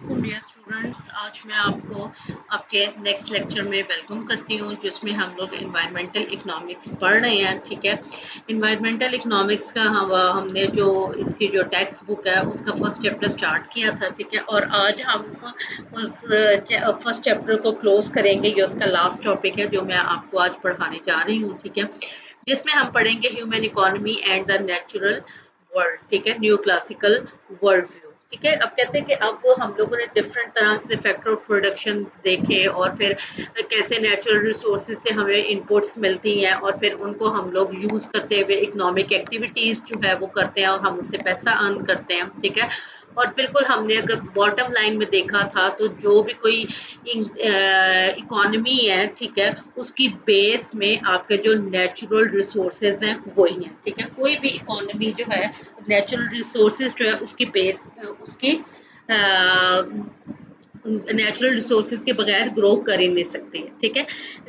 वालेकुम dear students, आज मैं आपको आपके नेक्स्ट लेक्चर में वेलकम करती हूँ जिसमें हम लोग इन्वायरमेंटल इकोनॉमिक्स पढ़ रहे हैं। ठीक है, इन्वायरमेंटल इकोनॉमिक्स का हमने जो इसकी जो टेक्स्ट बुक है उसका फर्स्ट चैप्टर स्टार्ट किया था। ठीक है, और आज हम उस फर्स्ट चैप्टर को क्लोज करेंगे। ये उसका लास्ट टॉपिक है जो मैं आपको आज पढ़ाने जा रही हूँ। ठीक है, जिसमें हम पढ़ेंगे human economy and the natural world. ठीक है, न्यू क्लासिकल वर्ल्ड व्यू। ठीक है, अब कहते हैं कि अब हम लोगों ने डिफरेंट तरह से फैक्टर ऑफ प्रोडक्शन देखे और फिर कैसे नेचुरल रिसोर्सेज से हमें इनपुट्स मिलती हैं और फिर उनको हम लोग यूज़ करते हुए इकोनॉमिक एक्टिविटीज़ जो है वो करते हैं और हम उससे पैसा अर्न करते हैं। ठीक है, और बिल्कुल हमने अगर बॉटम लाइन में देखा था तो जो भी कोई इकोनॉमी है, ठीक है, उसकी बेस में आपके जो नेचुरल रिसोर्सेज हैं वही हैं। ठीक है, कोई भी इकोनॉमी जो है नेचुरल रिसोर्सेज जो है उसकी बेस उसकी नेचुरल रिसोर्सेज के बगैर ग्रो कर ही नहीं सकती है। ठीक है,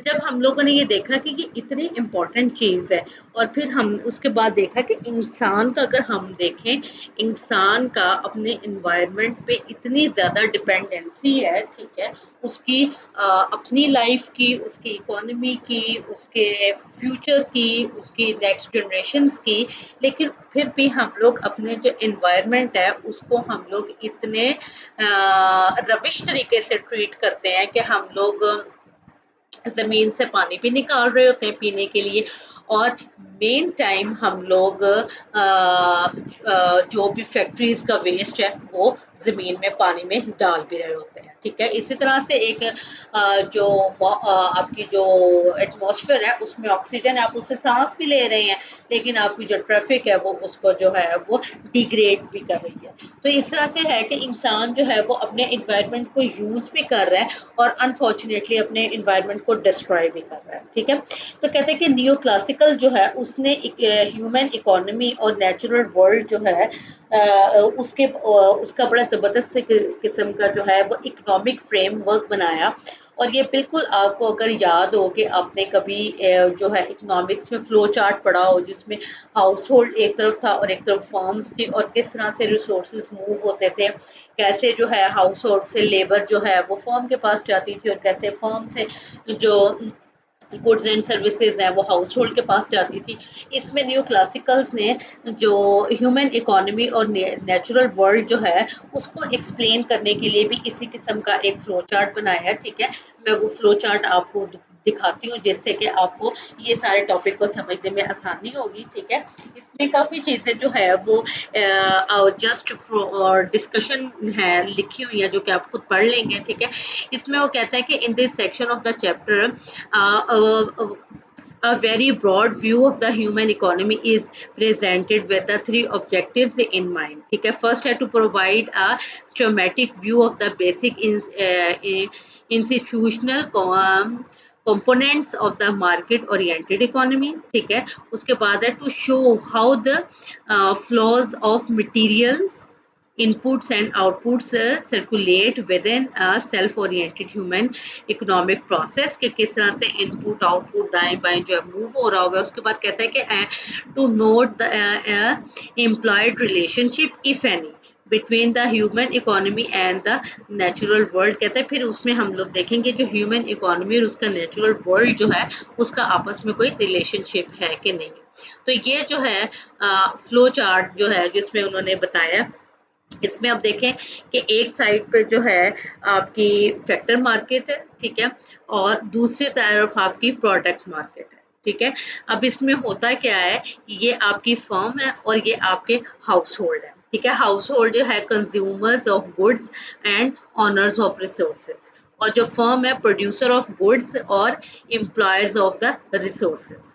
जब हम लोगों ने ये देखा कि ये इतनी इम्पॉर्टेंट चीज़ है और फिर हम उसके बाद देखा कि इंसान का अगर हम देखें, इंसान का अपने इन्वायरमेंट पे इतनी ज़्यादा डिपेंडेंसी है। ठीक है, उसकी अपनी लाइफ की, उसकी इकोनॉमी की, उसके फ्यूचर की, उसकी नेक्स्ट जनरेशन्स की, लेकिन फिर भी हम लोग अपने जो इन्वायरमेंट है उसको हम लोग इतने रबिश तरीके से ट्रीट करते हैं कि हम लोग ज़मीन से पानी भी निकाल रहे होते हैं पीने के लिए और मेन टाइम हम लोग जो भी फैक्ट्रीज़ का वेस्ट है वो ज़मीन में पानी में डाल भी रहे होते हैं। ठीक है, इसी तरह से एक जो आपकी जो एटमॉस्फेयर है उसमें ऑक्सीजन आप उससे सांस भी ले रहे हैं, लेकिन आपकी जो ट्रैफिक है वो उसको जो है वो डिग्रेड भी कर रही है। तो इस तरह से है कि इंसान जो है वो अपने इन्वायरमेंट को यूज़ भी कर रहा है और अनफॉर्चुनेटली अपने इन्वायरमेंट को डिस्ट्रॉय भी कर रहा है। ठीक है, तो कहते हैं कि नियो क्लासिकल जो है उसने ह्यूमन इकोनॉमी और नेचुरल वर्ल्ड जो है उसका बड़ा ज़बरदस्त किस्म का जो है वो इकोनॉमिक फ्रेमवर्क बनाया। और ये बिल्कुल आपको अगर याद हो कि आपने कभी जो है इकोनॉमिक्स में फ्लो चार्ट पढ़ा हो जिसमें हाउस होल्ड एक तरफ था और एक तरफ फर्म्स थी और किस तरह से रिसोर्सेज मूव होते थे, कैसे जो है हाउस होल्ड से लेबर जो है वो फर्म के पास जाती थी और कैसे फर्म से जो गुड्स एंड सर्विसेज हैं वो हाउस होल्ड के पास जाती थी। इसमें न्यू क्लासिकल्स ने जो ह्यूमन इकोनॉमी और नेचुरल वर्ल्ड जो है उसको एक्सप्लेन करने के लिए भी इसी किस्म का एक फ्लो चार्ट बनाया है। ठीक है, मैं वो फ्लो चार्ट आपको दिखाती हूँ जिससे कि आपको ये सारे टॉपिक को समझने में आसानी होगी। ठीक है, इसमें काफ़ी चीज़ें जो है वो जस्ट डिस्कशन है लिखी हुई है जो कि आप खुद पढ़ लेंगे। ठीक है, इसमें वो कहता है कि इन this section of the chapter a very broad view of the human economy is presented with the three objectives in mind. ठीक है, first है to provide a schematic view of the basic institutional components of the market oriented economy. ठीक है, उसके बाद है to show how the flows of materials inputs and outputs circulate within a self-oriented human economic process कि किस तरह से input output दाएं बाएं जो है मूव हो रहा होगा। उसके बाद कहता है कि to note the employed relationship if any between the human economy and the natural world. कहते हैं फिर उसमें हम लोग देखेंगे जो ह्यूमन इकोनॉमी और उसका नेचुरल वर्ल्ड जो है उसका आपस में कोई रिलेशनशिप है कि नहीं। तो ये जो है फ्लो चार्ट जो है जिसमें उन्होंने बताया, इसमें आप देखें कि एक साइड पे जो है आपकी फैक्टर मार्केट है। ठीक है, और दूसरी तरफ आपकी प्रोडक्ट मार्केट है। ठीक है, अब इसमें होता क्या है, ये आपकी फर्म है और ये आपके हाउस होल्ड है। ठीक है, हाउस होल्ड जो है consumers of goods and honours of resources, और जो फर्म है प्रोड्यूसर ऑफ गुड्स और एम्प्लॉयर्स ऑफ द रिसोर्सेज।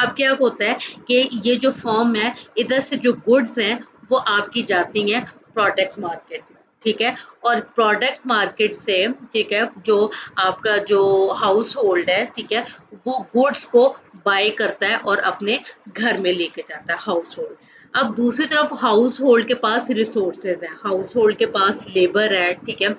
अब क्या होता है कि ये जो फर्म है इधर से जो गुड्स हैं वो आपकी जाती हैं प्रोडक्ट मार्केट में। ठीक है, और प्रोडक्ट मार्केट से, ठीक है, जो आपका जो हाउस होल्ड है, ठीक है, वो गुड्स को बाय करता है और अपने घर में लेके जाता है हाउस होल्ड। अब दूसरी तरफ हाउस होल्ड के पास रिसोर्सेज है, हाउस होल्ड के पास लेबर है। ठीक है,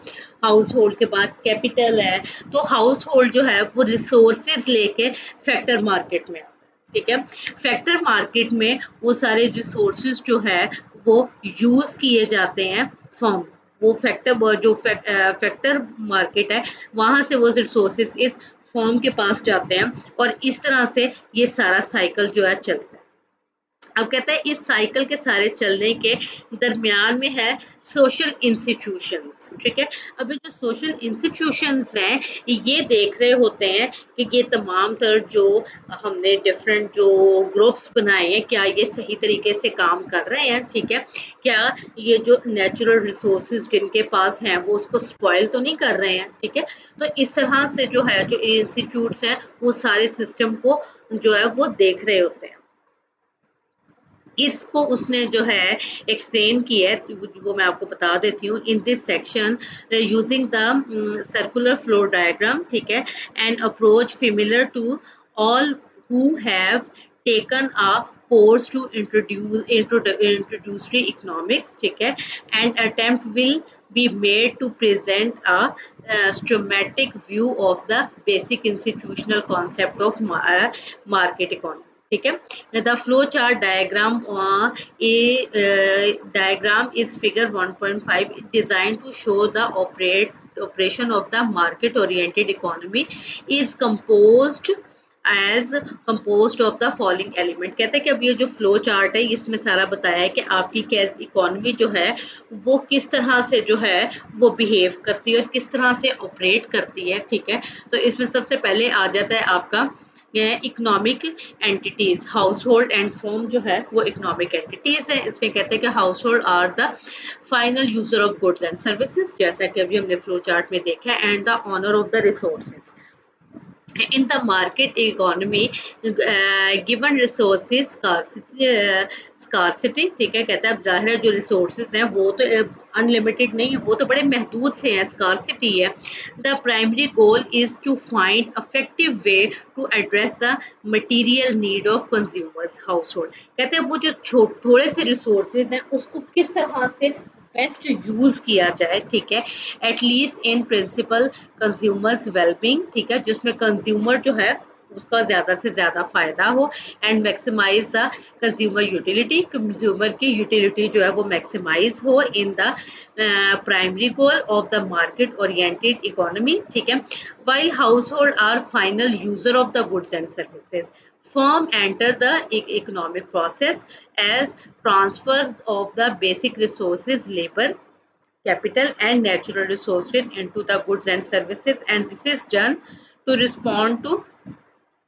हाउस होल्ड के पास कैपिटल है। तो हाउस होल्ड जो है वो रिसोर्सेज लेके फैक्टर मार्केट में आता है। ठीक है, फैक्टर मार्केट में वो सारे रिसोर्सेज जो है वो यूज किए जाते हैं फर्म वो फैक्टर मार्केट है, वहां से वो रिसोर्सेज इस फर्म के पास जाते हैं और इस तरह से ये सारा साइकिल जो है चलता है। अब कहते हैं इस साइकिल के सारे चलने के दरमियान में है सोशल इंस्टीट्यूशंस, ठीक है। अभी जो सोशल इंस्टीट्यूशंस हैं ये देख रहे होते हैं कि ये तमाम तर जो हमने डिफरेंट जो ग्रुप्स बनाए हैं क्या ये सही तरीके से काम कर रहे हैं, ठीक है। क्या ये जो नेचुरल रिसोर्सेज जिनके पास हैं वो उसको स्पॉइल तो नहीं कर रहे हैं, ठीक है। तो इस तरह से जो है जो इंस्टीट्यूट्स हैं वो सारे सिस्टम को जो है वो देख रहे होते हैं। इसको उसने जो है एक्सप्लेन किया है, वो मैं आपको बता देती हूँ। In this section using the circular flow diagram, ठीक है, an approach similar to all who have taken a course to introductory economics, ठीक है, and attempt will be made to present a schematic view of the basic institutional concept of market economy, ठीक है। The flow chart diagram diagram is figure 1.5 designed to show the operation of the market oriented economy is composed of the following element। कहते हैं कि अब ये जो flow chart है इसमें सारा बताया है कि आपकी इकोनॉमी जो है वो किस तरह से जो है वो बिहेव करती है और किस तरह से ऑपरेट करती है, ठीक है। तो इसमें सबसे पहले आ जाता है आपका economic entities, house hold and firm जो है वो इकोनॉमिक एंटिटीज है। इसमें कहते हैं कि household are the final user of goods and services, जैसा कि अभी हमने फ्लो चार्ट में देखा है, and the owner of the resources in the market economy given resources scarcity, ठीक है। कहता है अब जाहिर है जो रिसोर्सेज हैं वो तो अनलिमिटेड नहीं है, वो तो बड़े महदूद से हैं, स्कार्सिटी है। The primary goal is to find effective way to address the material need of consumers household. कहते हैं वो जो थोड़े से रिसोर्सेज हैं उसको किस तरह से बेस्ट यूज किया जाए, ठीक है, at least in principle consumers wellbeing, ठीक है, जिसमें कंज्यूमर जो है उसका ज़्यादा से ज़्यादा फ़ायदा हो, and maximize the consumer utility, consumer की यूटिलिटी जो है वो मैक्सिमाइज हो in the primary goal of the market oriented economy, ठीक है। While household are final user of the goods and services, firm enter the economic process as transfers of the basic resources, labor, capital and natural resources into the goods and services, and this is done to respond to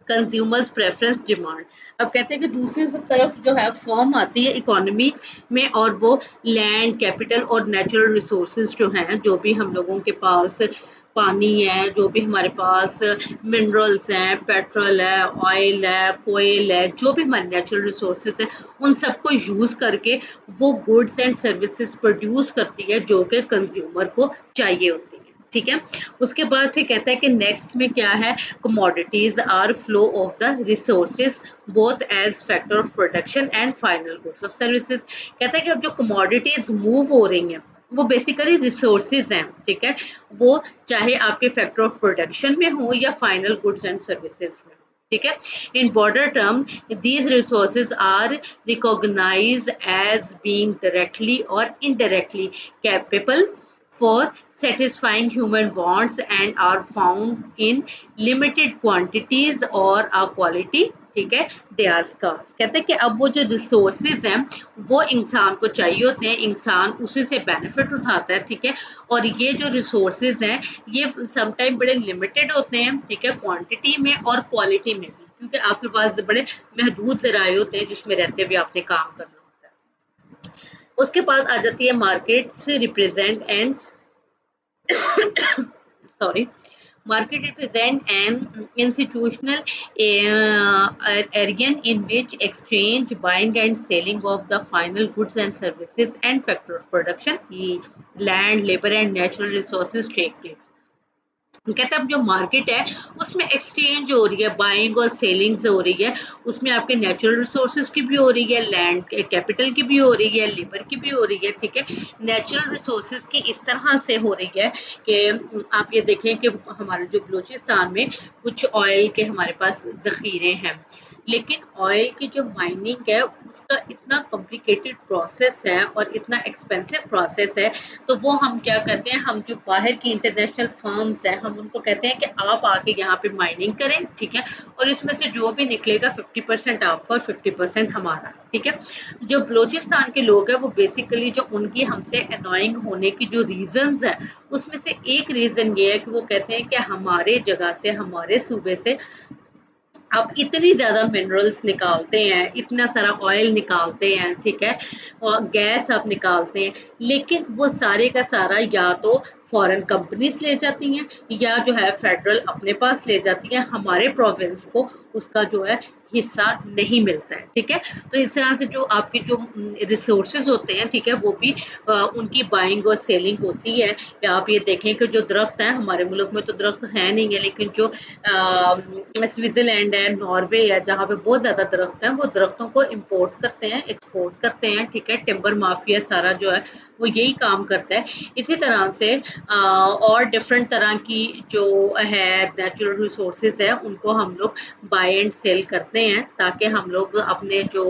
consumers preference demand. अब कहते हैं कि दूसरी तरफ जो है firm आती है इकोनॉमी में और वो लैंड, कैपिटल और नेचुरल रिसोर्सेज जो हैं, जो भी हम लोगों के पास पानी है, जो भी हमारे पास मिनरल्स हैं, पेट्रोल है, ऑयल है, कोयल है, जो भी हमारे नेचुरल रिसोर्सेज हैं, उन सबको यूज़ करके वो गुड्स एंड सर्विसेज प्रोड्यूस करती है जो कि कंज्यूमर को चाहिए होती है, ठीक है। उसके बाद फिर कहता है कि नेक्स्ट में क्या है, commodities are flow of the resources both as factor of production and final goods of services. कहता है कि अब जो कमोडिटीज मूव हो रही हैं वो बेसिकली रिसोर्सेज हैं, ठीक है, वो चाहे आपके फैक्टर ऑफ प्रोडक्शन में हो या फाइनल गुड्स एंड सर्विसेज में, ठीक है। इन broader term these resources are recognized as being directly or indirectly capable for satisfying human wants and are found in limited quantities or a quality, ठीक है, they are scarce। कहते हैं कि अब वो जो रिसोर्सेज हैं वो इंसान को चाहिए होते हैं, इंसान उसी से बेनिफिट उठाता है, ठीक है, और ये जो रिसोर्सेज हैं ये समटाइम बड़े लिमिटेड होते हैं, ठीक है, क्वांटिटी में और क्वालिटी में भी, क्योंकि आपके पास बड़े महदूद ज़राए होते हैं जिसमें रहते हुए आपने काम करना होता है। उसके बाद आ जाती है मार्केट से represent and sorry, market represent an institutional area in which exchange, buying and selling of the final goods and services and factor of production, land, labor and natural resources take place। कहते हैं अब जो market है उसमें exchange हो रही है, buying और सेलिंग हो रही है, उसमें आपके नेचुरल रिसोर्सेज की भी हो रही है, लैंड कैपिटल की भी हो रही है, लेबर की भी हो रही है, ठीक है। नेचुरल रिसोर्सेज की इस तरह से हो रही है कि आप ये देखें कि हमारे जो बलूचिस्तान में कुछ ऑयल के हमारे पास ज़ख़ीरे हैं, लेकिन ऑयल की जो माइनिंग है उसका इतना कॉम्प्लिकेटेड प्रोसेस है और इतना एक्सपेंसिव प्रोसेस है, तो वो हम क्या करते हैं, हम जो बाहर की इंटरनेशनल फर्म्स हैं हम उनको कहते हैं कि आप आके यहाँ पे माइनिंग करें, ठीक है, और इसमें से जो भी निकलेगा 50% आपका और 50% हमारा, ठीक है। जो बलोचिस्तान के लोग हैं वो बेसिकली जो उनकी हमसे अनोइंग होने की जो रीजंस है उसमें से एक रीजन ये है कि वो कहते हैं कि हमारे जगह से, हमारे सूबे से आप इतनी ज़्यादा मिनरल्स निकालते हैं, इतना सारा ऑयल निकालते हैं, ठीक है, और गैस आप निकालते हैं, लेकिन वो सारे का सारा या तो फॉरेन कंपनीज ले जाती हैं या जो है फेडरल अपने पास ले जाती हैं, हमारे प्रोविंस को उसका जो है हिस्सा नहीं मिलता है, ठीक है। तो इस तरह से जो आपके जो रिसोर्सेज होते हैं, ठीक है, वो भी उनकी बाइंग और सेलिंग होती है। या आप ये देखें कि जो दरख्त हैं, हमारे मुल्क में तो दरख्त है नहीं है, लेकिन जो स्विट्जरलैंड है, नॉर्वे है, जहाँ पे बहुत ज़्यादा दरख्त हैं, वो दरख्तों को इम्पोर्ट करते हैं, एक्सपोर्ट करते हैं, ठीक है। टिम्बर माफिया सारा जो है वो यही काम करता है। इसी तरह से और डिफरेंट तरह की जो है नेचुरल रिसोर्सेज है उनको हम लोग बाय एंड सेल करते हैं, ताकि हम लोग अपने जो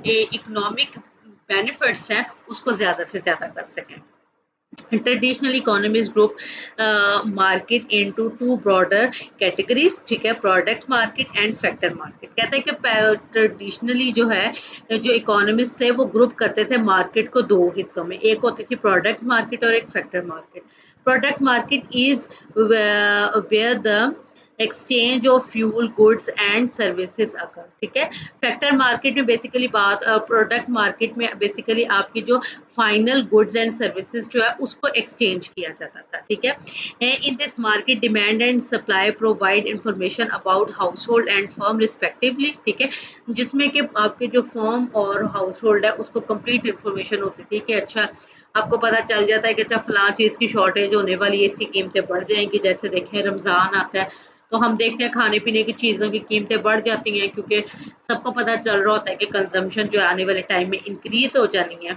इकोनॉमिक बेनिफिट्स हैं उसको ज़्यादा से ज़्यादा कर सकें। Traditional economists group market into two broader categories, ठीक है, product market and factor market. कहते हैं कि ट्रेडिशनली जो है जो इकोनॉमिस्ट है वो ग्रुप करते थे मार्केट को दो हिस्सों में, एक होती थी प्रोडक्ट मार्केट और एक factor market. Product market is where the exchange of fuel goods and services occur, ठीक है। फैक्टर मार्केट में बेसिकली बात, प्रोडक्ट मार्केट में बेसिकली आपकी जो फाइनल गुड्स एंड सर्विसेज जो है उसको एक्सचेंज किया जाता था, ठीक है। इन this market demand and supply provide information about house hold and firm respectively, ठीक है, जिसमें कि आपके जो फर्म और हाउस होल्ड है उसको कंप्लीट इंफॉर्मेशन होती थी कि अच्छा आपको पता चल जाता है कि अच्छा फलां चीज़ की शॉर्टेज होने वाली है, इसकी कीमतें बढ़ जाएंगी। जैसे देखें रमज़ान आता है तो हम देखते हैं खाने पीने की चीज़ों की कीमतें बढ़ जाती हैं, क्योंकि सबको पता चल रहा होता है कि कंजम्पशन जो आने वाले टाइम में इंक्रीज हो जानी है।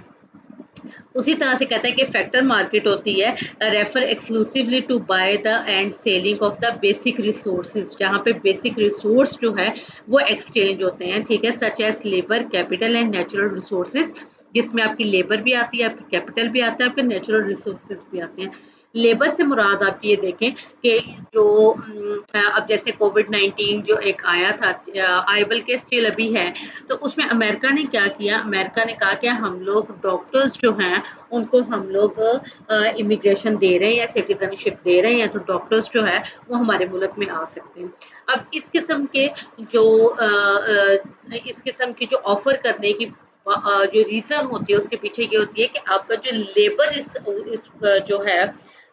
उसी तरह से कहता है कि फैक्टर मार्केट होती है refer exclusively to buy the and selling of the basic resources, जहाँ पे बेसिक रिसोर्स जो है वो एक्सचेंज होते हैं, ठीक है, such as labour, capital and natural resources, जिसमें आपकी लेबर भी आती है, आपकी कैपिटल भी आता है, आपके नेचुरल रिसोर्सेज भी आते हैं। लेबर से मुराद आप ये देखें कि जो अब जैसे कोविड-19 जो एक आया था, आइबल के स्टिल अभी है, तो उसमें अमेरिका ने क्या किया, अमेरिका ने कहा कि हम लोग डॉक्टर्स जो हैं उनको हम लोग इमिग्रेशन दे रहे हैं या सिटीजनशिप दे रहे हैं, तो डॉक्टर्स जो है वो हमारे मुल्क में आ सकते हैं। अब इस किस्म के जो इस किस्म की जो ऑफर करने की जो रीज़न होती है उसके पीछे ये होती है कि आपका जो लेबर इस जो है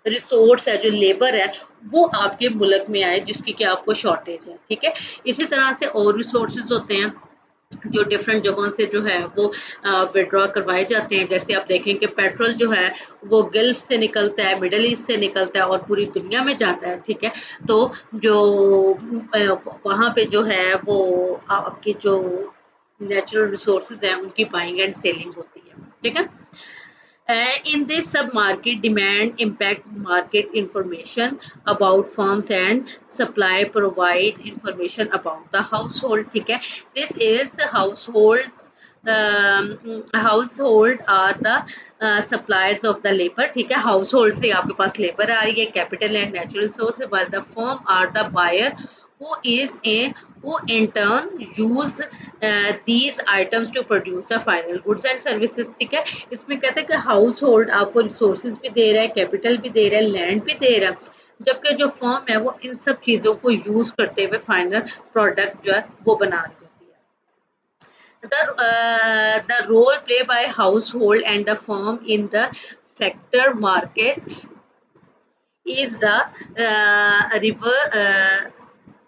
रिसोर्स है, जो लेबर है वो आपके मुल्क में आए जिसकी कि आपको शॉर्टेज है, ठीक है। इसी तरह से और रिसोर्सेज होते हैं जो डिफरेंट जगहों से जो है वो विड्रॉ करवाए जाते हैं। जैसे आप देखें कि पेट्रोल जो है वो गल्फ से निकलता है, मिडल ईस्ट से निकलता है और पूरी दुनिया में जाता है, ठीक है। तो जो वहाँ पे जो है वो आपकी जो नेचुरल रिसोर्सेज हैं उनकी बाइंग एंड सेलिंग होती है, ठीक है। In this sub-market, demand impact market information about firms and supply provide information about the household, ठीक है। This is household, household are the suppliers of the labor, ठीक है। household से आपके पास labor आ रही है, capital and natural resource, while the firm are the buyer who is a who in turn use these items to produce the final goods and services, ठीक है। इसमें कहते हैं कि हाउस होल्ड आपको रिसोर्सेज भी दे रहा है, कैपिटल भी दे रहा है, लैंड भी दे रहा है, जबकि जो फर्म है वो इन सब चीज़ों को यूज करते हुए फाइनल प्रोडक्ट जो है वो बना रही होती है। The role played by household and the firm in the factor market is the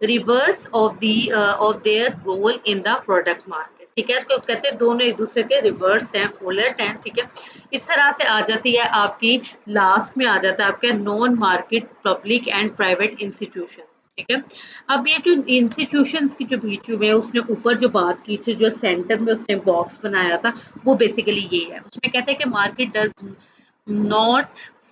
reverse of their role in the product market, ठीक है। इसको कहते हैं दोनों एक दूसरे के रिवर्स हैं, उलट हैं, ठीक है। इस तरह से आ जाती है आपकी लास्ट में आ जाता है आपके non market public and private institution, ठीक है। अब ये जो इंस्टीट्यूशंस की जो बीच में उसने ऊपर जो बात की थी, जो सेंटर में उसने बॉक्स बनाया था, वो बेसिकली ये है। उसमें कहते हैं कि market does not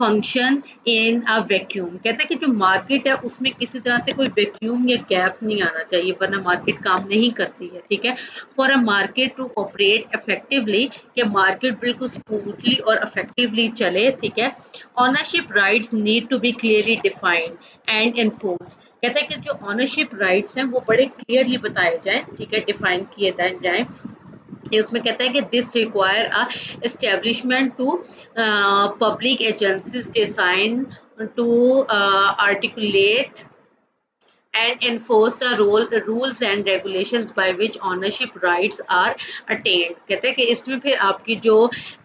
function in a vacuum. कहता है कि जो मार्केट है उसमें किसी तरह से कोई वैक्यूम या गैप नहीं आना चाहिए, वरना मार्केट काम नहीं करती है। ठीक है, for a market to operate effectively, कि मार्केट बिल्कुल स्मूथली और इफेक्टिवली चले। ठीक है, ownership rights need to be clearly defined and enforced. कहता है कि जो ओनरशिप राइट्स हैं वो बड़े क्लियरली बताए जाएं, ठीक है, डिफाइन किए जाएं। उसमें कहता है कि this require a establishment to public agencies design to articulate and enforce the rules and regulations by which ownership rights are attained। कहते हैं कि इसमें फिर आपकी जो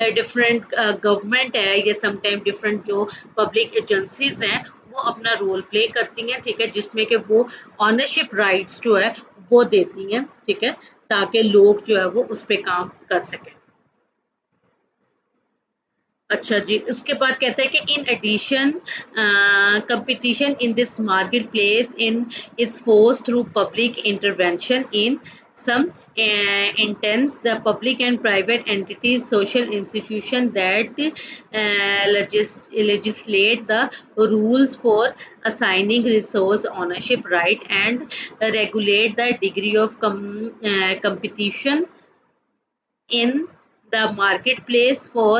डिफरेंट गवर्नमेंट है या समटाइम डिफरेंट जो पब्लिक एजेंसीज हैं वो अपना रोल प्ले करती हैं। ठीक है, जिसमें कि वो ऑनरशिप राइट्स जो है वो देती हैं। ठीक है, ताकि लोग जो है वो उस पर काम कर सकें। अच्छा जी, उसके बाद कहता है कि in addition competition in this market place in is force through public intervention in some intents the public and private entities social institution that legislate the rules for assigning resource ownership right and regulate the degree of competition in the marketplace for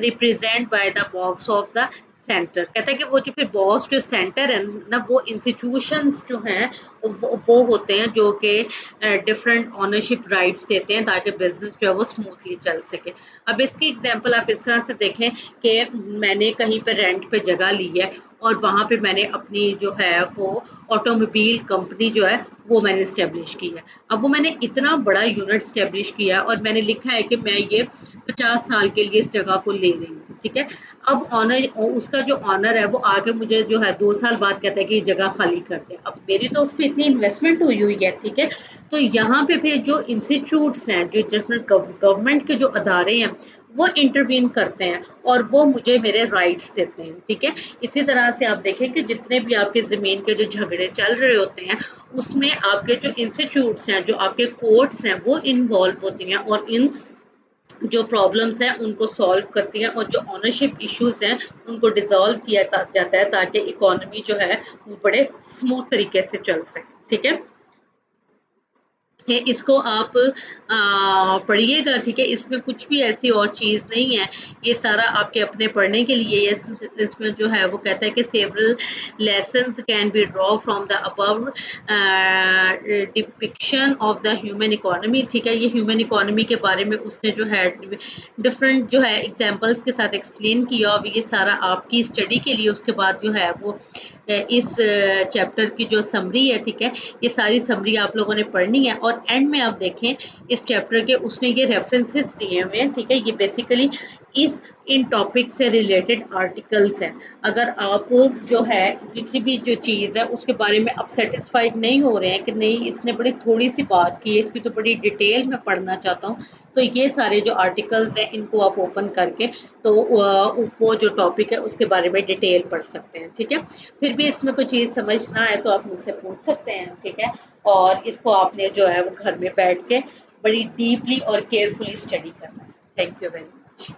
represent by the box of the centre. कहता है कि वो जो फिर boss जो centre है ना, वो इंस्टीट्यूशंस जो हैं वो होते हैं जो कि डिफरेंट ओनरशिप राइट्स देते हैं ताकि बिजनेस जो है वो स्मूथली चल सके। अब इसकी एग्जांपल आप इस तरह से देखें कि मैंने कहीं पे रेंट पे जगह ली है और वहाँ पे मैंने अपनी जो है वो ऑटोमोबाइल कंपनी जो है वो मैंने इस्टेब्लिश की है। अब वो मैंने इतना बड़ा यूनिट इस्टेब्लिश किया है और मैंने लिखा है कि मैं ये 50 साल के लिए इस जगह को ले रही हूँ। ठीक है, अब ऑनर उसका जो ऑनर है वो आके मुझे जो है 2 साल बाद कहता है कि ये जगह खाली कर दे। अब मेरी तो उस पर इतनी इन्वेस्टमेंट हुई है। ठीक है, तो यहाँ पे फिर जो इंस्टीट्यूट्स हैं, जो डिफरेंट गवर्नमेंट के जो अदारे हैं वो इंटरवीन करते हैं और वो मुझे मेरे राइट्स देते हैं। ठीक है, इसी तरह से आप देखें कि जितने भी आपके ज़मीन के जो झगड़े चल रहे होते हैं उसमें आपके जो इंस्टीट्यूट्स हैं, जो आपके कोर्ट्स हैं, वो इन्वॉल्व होती हैं और इन जो प्रॉब्लम्स हैं उनको सॉल्व करती हैं और जो ओनरशिप इश्यूज हैं उनको डिसॉल्व किया जाता है ताकि इकोनॉमी जो है वो बड़े स्मूथ तरीके से चल सके। ठीक है, इसको आप पढ़िएगा। ठीक है, इसमें कुछ भी ऐसी और चीज़ नहीं है, ये सारा आपके अपने पढ़ने के लिए। इसमें जो है वो कहता है कि several lessons can be draw from the above depiction of the human economy. ठीक है, ये ह्यूमन इकोनॉमी के बारे में उसने जो है डिफरेंट जो है एग्जांपल्स के साथ एक्सप्लेन किया और ये सारा आपकी स्टडी के लिए। उसके बाद जो है वो इस चैप्टर की जो समरी है, ठीक है, ये सारी समरी आप लोगों ने पढ़नी है और एंड में आप देखें इस चैप्टर के उसने ये रेफरेंसेस दिए हुए हैं। ठीक है, ये बेसिकली इन टॉपिक से रिलेटेड आर्टिकल्स हैं। अगर आप जो है किसी भी जो चीज़ है उसके बारे में आप सेटिस्फाइड नहीं हो रहे हैं कि नहीं इसने बड़ी थोड़ी सी बात की है, इसकी तो बड़ी डिटेल में पढ़ना चाहता हूँ, तो ये सारे जो आर्टिकल्स हैं इनको आप ओपन करके तो वो जो टॉपिक है उसके बारे में डिटेल पढ़ सकते हैं। ठीक है, फिर भी इसमें कोई चीज़ समझ ना आए तो आप मुझसे पूछ सकते हैं। ठीक है, और इसको आपने जो है वो घर में बैठ के बड़ी डीपली और केयरफुली स्टडी करना है। Thank you very much.